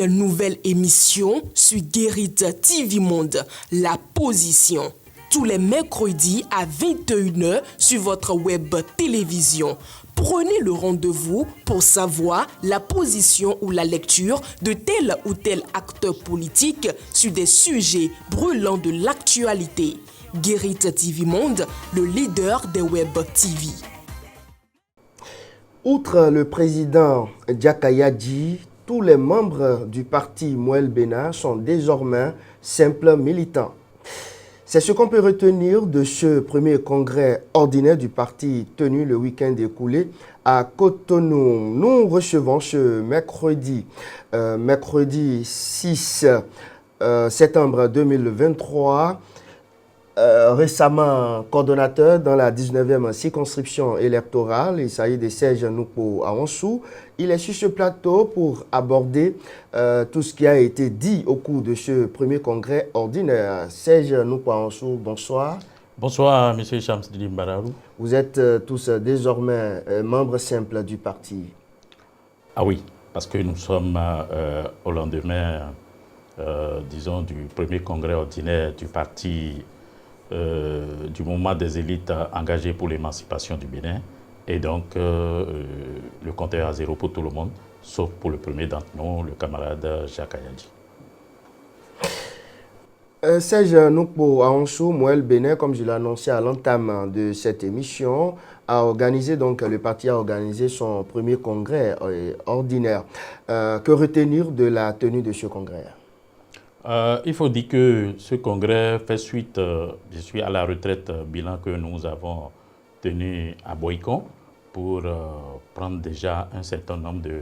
une nouvelle émission sur Guérit TV Monde, La Position. Tous les mercredis à 21h sur votre web télévision. Prenez le rendez-vous pour savoir la position ou la lecture de tel ou tel acteur politique sur des sujets brûlants de l'actualité. Guérit TV Monde, le leader des web TV. Outre le président Diakayadji, tous les membres du parti Moël Bénin sont désormais simples militants. C'est ce qu'on peut retenir de ce premier congrès ordinaire du parti tenu le week-end écoulé à Cotonou. Nous recevons ce mercredi 6 septembre 2023, récemment coordonnateur dans la 19e circonscription électorale. Il s'agit de Serge Noupo Aonsou. Il est sur ce plateau pour aborder tout ce qui a été dit au cours de ce premier congrès ordinaire. Serge Noupo Aonsou, bonsoir. Bonsoir, M. Chams Dilimbararou. Vous êtes tous désormais membres simples du parti. Ah oui, parce que nous sommes au lendemain, disons, du premier congrès ordinaire du parti du mouvement des élites engagées pour l'émancipation du Bénin. Et donc, le compteur à zéro pour tout le monde, sauf pour le premier d'entre nous, le camarade Jacques Ayadji. Serge Noupo Aonsou, Moël Bénin, comme je l'ai annoncé à l'entame de cette émission, le parti a organisé son premier congrès ordinaire. Que retenir de la tenue de ce congrès? Il faut dire que ce congrès fait suite, je suis à la retraite bilan que nous avons tenu à Boïcon pour prendre déjà un certain nombre de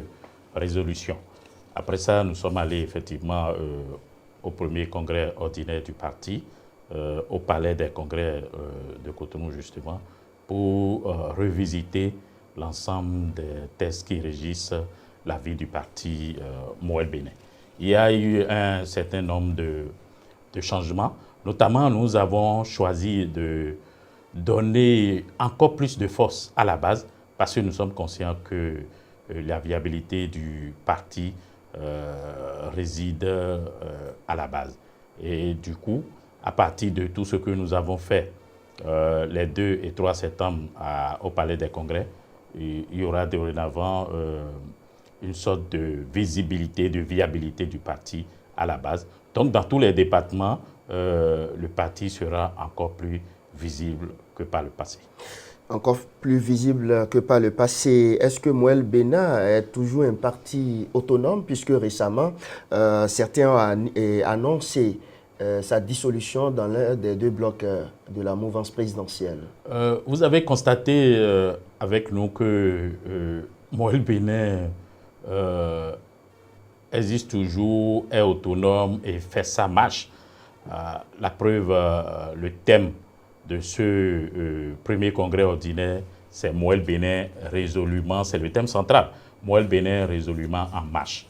résolutions. Après ça, nous sommes allés effectivement au premier congrès ordinaire du parti, au palais des congrès de Cotonou justement, pour revisiter l'ensemble des textes qui régissent la vie du parti Moël Bénin. Il y a eu un certain nombre de changements. Notamment, nous avons choisi de donner encore plus de force à la base parce que nous sommes conscients que la viabilité du parti réside à la base. Et du coup, à partir de tout ce que nous avons fait les 2 et 3 septembre au Palais des Congrès, il y aura dorénavant une sorte de visibilité, de viabilité du parti à la base. Donc, dans tous les départements, le parti sera encore plus visible que par le passé. Encore plus visible que par le passé. Est-ce que Moël Bénin est toujours un parti autonome, puisque récemment, certains ont annoncé sa dissolution dans l'un des 2 blocs de la mouvance présidentielle? Vous avez constaté avec nous que Moël Bénin existe toujours, est autonome et fait sa marche. La preuve, le thème de ce premier congrès ordinaire, c'est Moël Bénin résolument, c'est le thème central. Moël Bénin résolument en marche.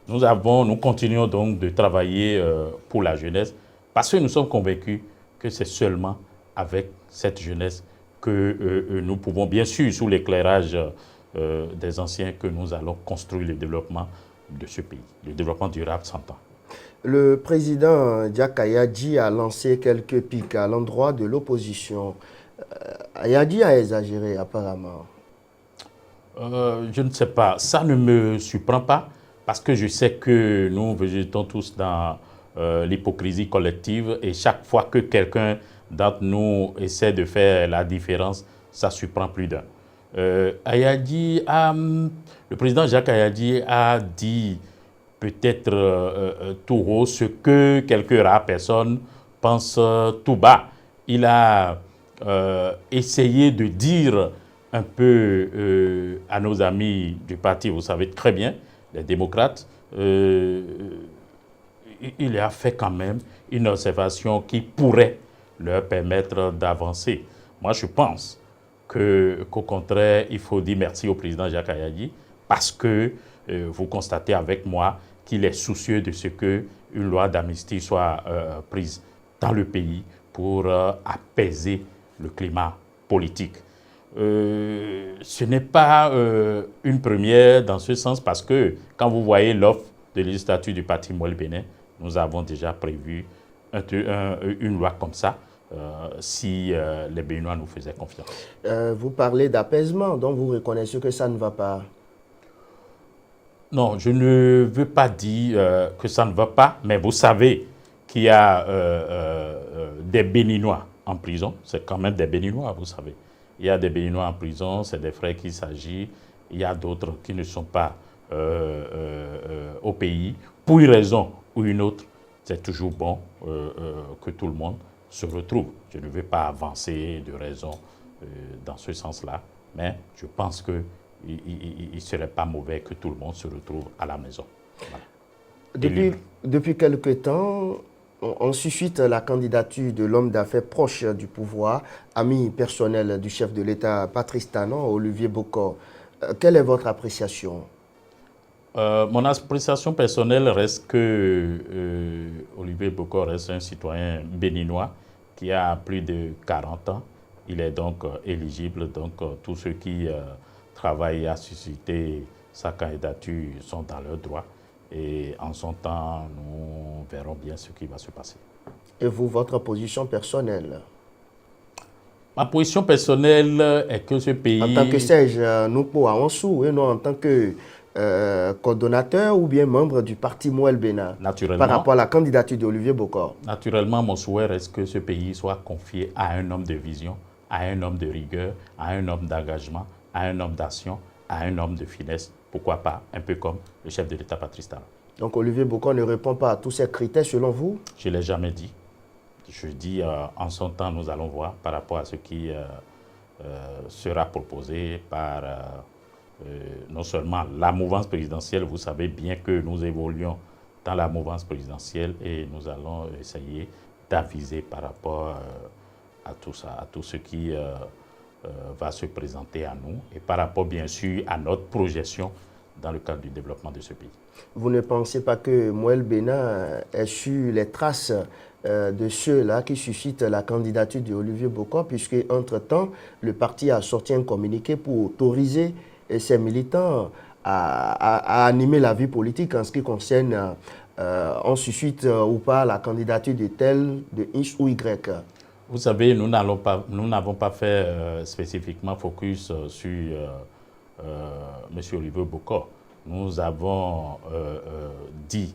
Nous continuons donc de travailler pour la jeunesse parce que nous sommes convaincus que c'est seulement avec cette jeunesse que nous pouvons, bien sûr, sous l'éclairage des anciens, que nous allons construire le développement de ce pays, le développement durable s'entend. Le président Diakayadji a lancé quelques piques à l'endroit de l'opposition. Ayadji a exagéré apparemment. Je ne sais pas, ça ne me surprend pas parce que je sais que nous végétons tous dans l'hypocrisie collective et chaque fois que quelqu'un d'entre nous essaie de faire la différence, ça surprend plus d'un. Le président Jacques Ayadji a dit peut-être tout haut ce que quelques rares personnes pensent tout bas. Il a essayé de dire un peu à nos amis du parti, vous savez très bien, les démocrates, il a fait quand même une observation qui pourrait leur permettre d'avancer. Moi, je pense qu'au contraire, il faut dire merci au président Jacques Ayadji parce que vous constatez avec moi qu'il est soucieux de ce qu'une loi d'amnistie soit prise dans le pays pour apaiser le climat politique. Ce n'est pas une première dans ce sens parce que quand vous voyez l'offre de législature du parti Moël Bénin, nous avons déjà prévu une loi comme ça, si les Béninois nous faisaient confiance. Vous parlez d'apaisement, donc vous reconnaissez que ça ne va pas? Non, je ne veux pas dire que ça ne va pas, mais vous savez qu'il y a des Béninois en prison. C'est quand même des Béninois, vous savez. Il y a des Béninois en prison, c'est des frères qu'il s'agit. Il y a d'autres qui ne sont pas au pays. Pour une raison ou une autre, c'est toujours bon que tout le monde se retrouve. Je ne vais pas avancer de raison dans ce sens-là, mais je pense qu'il ne serait pas mauvais que tout le monde se retrouve à la maison. Voilà. Depuis quelque temps, on suscite la candidature de l'homme d'affaires proche du pouvoir, ami personnel du chef de l'État Patrice Talon, Olivier Bokor. Quelle est votre appréciation? Mon appréciation personnelle reste que Olivier Bokor reste un citoyen béninois qui a plus de 40 ans. Il est donc éligible. Donc tous ceux qui travaillent à susciter sa candidature sont dans leur droit. Et en son temps, nous verrons bien ce qui va se passer. Et vous, votre position personnelle? Ma position personnelle est que ce pays... En tant que Serge Noupo Aonsou, et non en tant que coordonnateur ou bien membre du parti Moël Bénin, par rapport à la candidature d'Olivier Bokor? Naturellement, mon souhait reste que ce pays soit confié à un homme de vision, à un homme de rigueur, à un homme d'engagement, à un homme d'action, à un homme de finesse, pourquoi pas, un peu comme le chef de l'État Patrice Talon. Donc Olivier Bokor ne répond pas à tous ces critères selon vous? Je ne l'ai jamais dit. Je dis en son temps, nous allons voir par rapport à ce qui sera proposé par non seulement la mouvance présidentielle, vous savez bien que nous évoluons dans la mouvance présidentielle et nous allons essayer d'aviser par rapport à tout ça, à tout ce qui va se présenter à nous et par rapport bien sûr à notre projection dans le cadre du développement de ce pays. Vous ne pensez pas que Moël Bénin ait su les traces de ceux-là qui suscitent la candidature d'Olivier Bokor, puisque entre-temps, le parti a sorti un communiqué pour autoriser ses militants à animer la vie politique en ce qui concerne on suscite ou pas la candidature de tel, de X ou Y? Vous savez, nous n'avons pas fait spécifiquement focus sur M. Olivier Bokor. Nous avons dit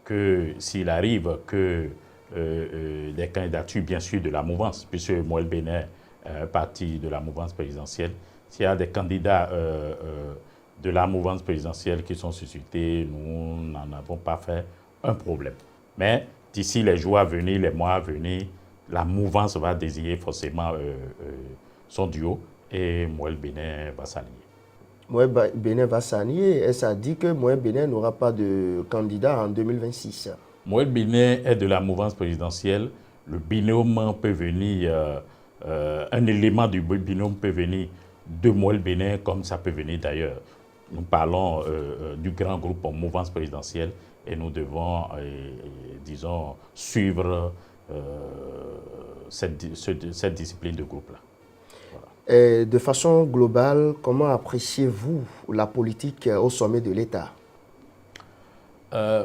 que s'il arrive que des candidatures, bien sûr, de la mouvance, puisque Moël Bénin est parti de la mouvance présidentielle, s'il y a des candidats de la mouvance présidentielle qui sont suscités, nous n'en avons pas fait un problème. Mais d'ici les jours à venir, les mois à venir, la mouvance va désigner forcément son duo et Moël Bénin va s'allier. Moël Bénin va s'allier et ça dit que Moël Bénin n'aura pas de candidat en 2026. Moël Bénin est de la mouvance présidentielle. Le binôme peut venir, un élément du binôme peut venir de Moël Bénin comme ça peut venir d'ailleurs. Nous parlons du grand groupe en mouvance présidentielle et nous devons, disons, suivre cette discipline de groupe-là. Voilà. Et de façon globale, comment appréciez-vous la politique au sommet de l'État?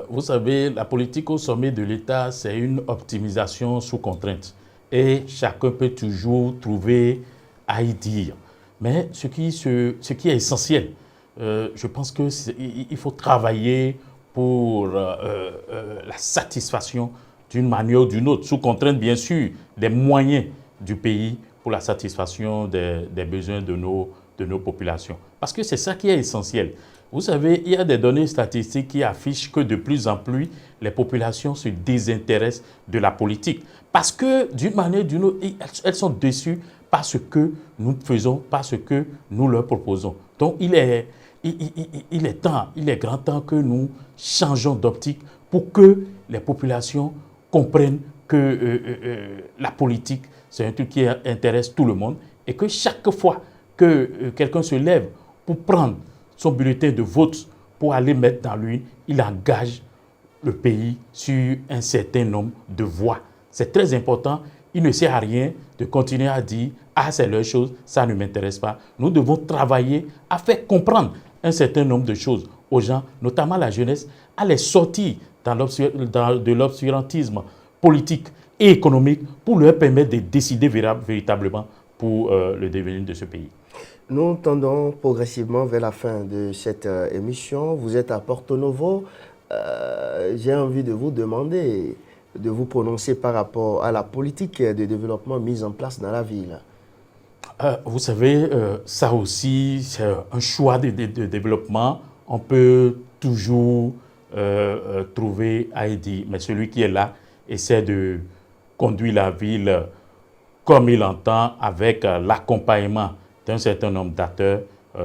Vous savez, la politique au sommet de l'État, c'est une optimisation sous contrainte. Et chacun peut toujours trouver à y dire. Mais ce qui est essentiel, je pense qu'il faut travailler pour la satisfaction d'une manière ou d'une autre, sous contrainte bien sûr des moyens du pays pour la satisfaction des besoins de nos populations. Parce que c'est ça qui est essentiel. Vous savez, il y a des données statistiques qui affichent que de plus en plus, les populations se désintéressent de la politique. Parce que d'une manière ou d'une autre, elles sont déçues par ce que nous faisons, par ce que nous leur proposons. Donc il est grand temps que nous changeons d'optique pour que les populations comprennent que la politique, c'est un truc qui intéresse tout le monde et que chaque fois que quelqu'un se lève pour prendre son bulletin de vote pour aller mettre dans l'urne, il engage le pays sur un certain nombre de voix. C'est très important. Il ne sert à rien de continuer à dire « Ah, c'est leur chose, ça ne m'intéresse pas ». Nous devons travailler à faire comprendre un certain nombre de choses aux gens, notamment la jeunesse, à les sortir de l'obscurantisme politique et économique pour leur permettre de décider véritablement pour le devenir de ce pays. Nous tendons progressivement vers la fin de cette émission. Vous êtes à Porto Novo. J'ai envie de vous demander de vous prononcer par rapport à la politique de développement mise en place dans la ville. Vous savez, ça aussi, c'est un choix de développement. On peut toujours trouver Haïdi, mais celui qui est là essaie de conduire la ville comme il entend, avec l'accompagnement d'un certain nombre d'acteurs.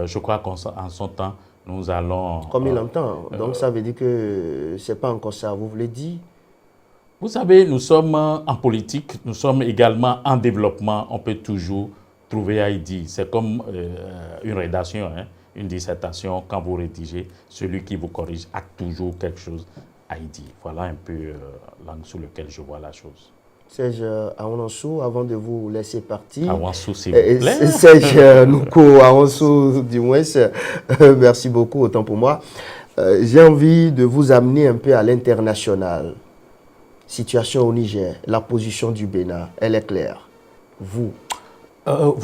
Je crois qu'en son temps, nous allons... Comme il entend, donc ça veut dire que ce n'est pas encore ça, vous voulez dire? Vous savez, nous sommes en politique, nous sommes également en développement, on peut toujours trouver Haïdi. C'est comme une rédaction, hein, une dissertation, quand vous rédigez, celui qui vous corrige a toujours quelque chose Haïdi. Voilà un peu l'angle sur lequel je vois la chose. Serge Aounansou, avant de vous laisser partir. Aounansou, s'il vous plaît. Serge Nouko Aounansou, du moins, merci beaucoup, autant pour moi. J'ai envie de vous amener un peu à l'international. Situation au Niger, la position du Bénin, elle est claire. Vous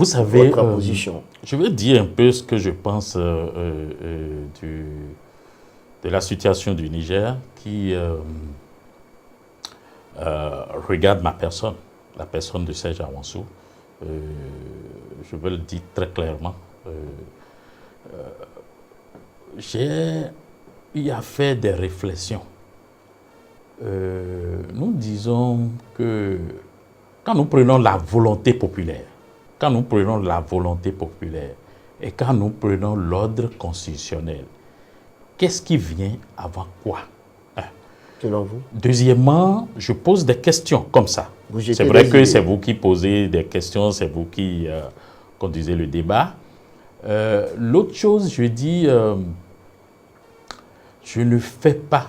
savez, votre position. Je vais dire un peu ce que je pense de la situation du Niger qui regarde ma personne, la personne de Serge Aounansou. Je veux le dire très clairement. J'ai eu à faire des réflexions. Nous disons que quand nous prenons la volonté populaire, et quand nous prenons l'ordre constitutionnel, qu'est-ce qui vient avant quoi? Selon vous? Deuxièmement, je pose des questions comme ça. C'est vrai que c'est vous qui posez des questions, c'est vous qui conduisez le débat. L'autre chose, je dis, je ne fais pas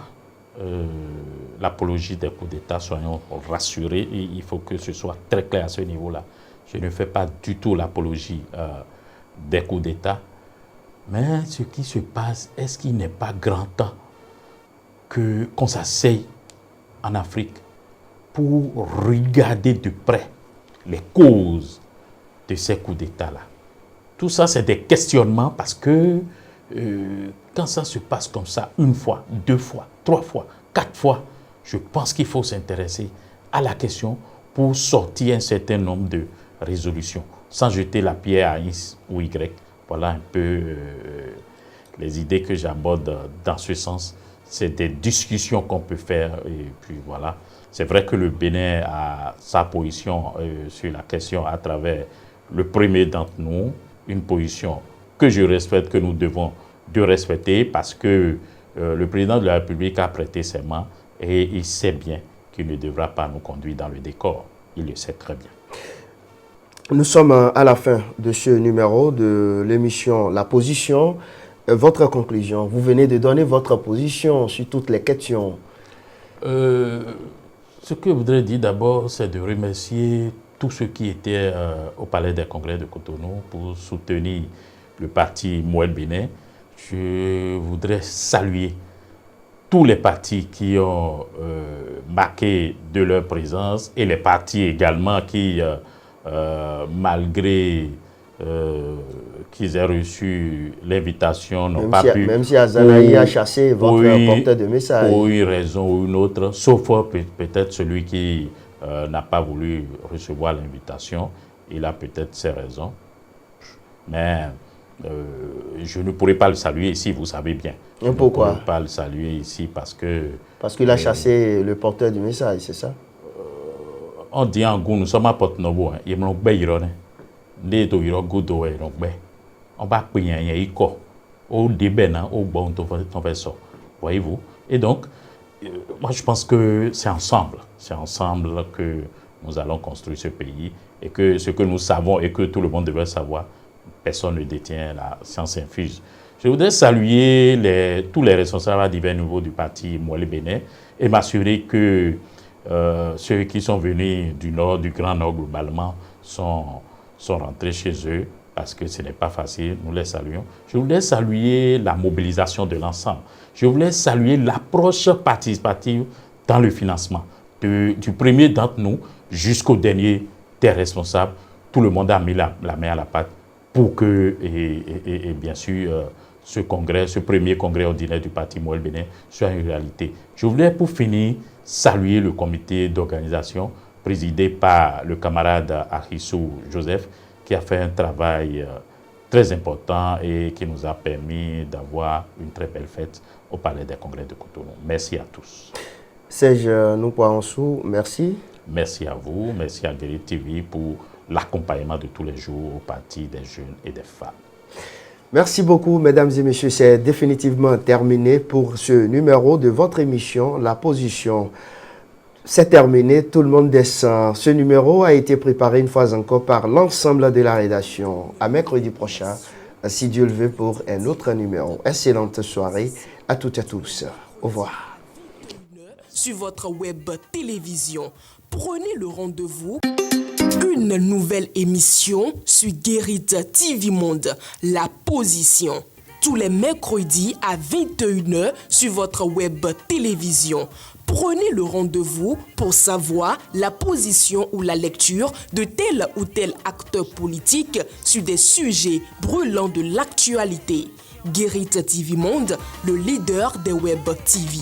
l'apologie des coups d'État, soyons rassurés, et il faut que ce soit très clair à ce niveau-là. Je ne fais pas du tout l'apologie des coups d'État. Mais ce qui se passe, est-ce qu'il n'est pas grand temps qu'on s'asseye en Afrique pour regarder de près les causes de ces coups d'État-là? Tout ça, c'est des questionnements parce que quand ça se passe comme ça, une fois, deux fois, trois fois, quatre fois, je pense qu'il faut s'intéresser à la question pour sortir un certain nombre de résolutions, sans jeter la pierre à X ou Y. Voilà un peu les idées que j'aborde dans ce sens. C'est des discussions qu'on peut faire et puis voilà. C'est vrai que le Bénin a sa position sur la question à travers le premier d'entre nous, une position que je respecte, que nous devons de respecter parce que le président de la République a prêté serment et il sait bien qu'il ne devra pas nous conduire dans le décor. Il le sait très bien. Nous sommes à la fin de ce numéro de l'émission La Position. Votre conclusion, vous venez de donner votre position sur toutes les questions. Ce que je voudrais dire d'abord, c'est de remercier tous ceux qui étaient au Palais des Congrès de Cotonou pour soutenir le parti Mouel Bénin. Je voudrais saluer tous les partis qui ont marqué de leur présence et les partis également qui, malgré qu'ils aient reçu l'invitation, n'ont pas pu... Même si Azanaï a chassé votre porteur de message. Pour une raison ou une autre, sauf peut-être celui qui n'a pas voulu recevoir l'invitation. Il a peut-être ses raisons. Mais je ne pourrais pas le saluer ici, vous savez bien. Et pourquoi? Je ne pourrais pas le saluer ici parce que... Parce qu'il a chassé le porteur du message, c'est ça? On dit en goût, nous sommes à Porto Novo. Il m'a dit on va payer un corps au début, au bon, voyez-vous. Et donc, moi je pense que c'est ensemble que nous allons construire ce pays et que ce que nous savons et que tout le monde devrait savoir, personne ne détient la science infuse. Je voudrais saluer tous les responsables à divers niveaux du parti Mouel Bénin et m'assurer que ceux qui sont venus du Nord, du Grand Nord globalement, sont rentrés chez eux parce que ce n'est pas facile, nous les saluons. Je voulais saluer la mobilisation de l'ensemble. Je voulais saluer l'approche participative dans le financement. Du premier d'entre nous jusqu'au dernier des responsables, tout le monde a mis la main à la pâte pour que, et bien sûr, ce premier congrès ordinaire du parti Moël Bénin soit une réalité. Je voulais pour finir saluer le comité d'organisation présidé par le camarade Ahissou Joseph qui a fait un travail très important et qui nous a permis d'avoir une très belle fête au Palais des Congrès de Cotonou. Merci à tous. Serge Noukouansou, merci. Merci à vous, merci à Guéry TV pour l'accompagnement de tous les jours au parti des jeunes et des femmes. Merci beaucoup, mesdames et messieurs. C'est définitivement terminé pour ce numéro de votre émission, La Position. C'est terminé, tout le monde descend. Ce numéro a été préparé une fois encore par l'ensemble de la rédaction. À mercredi prochain, si Dieu le veut, pour un autre numéro. Excellente soirée à toutes et à tous. Au revoir. Sur votre web télévision, prenez le rendez-vous. Une nouvelle émission sur Guérit TV Monde, La Position. Tous les mercredis à 21h sur votre web télévision. Prenez le rendez-vous pour savoir la position ou la lecture de tel ou tel acteur politique sur des sujets brûlants de l'actualité. Guérit TV Monde, le leader des web TV.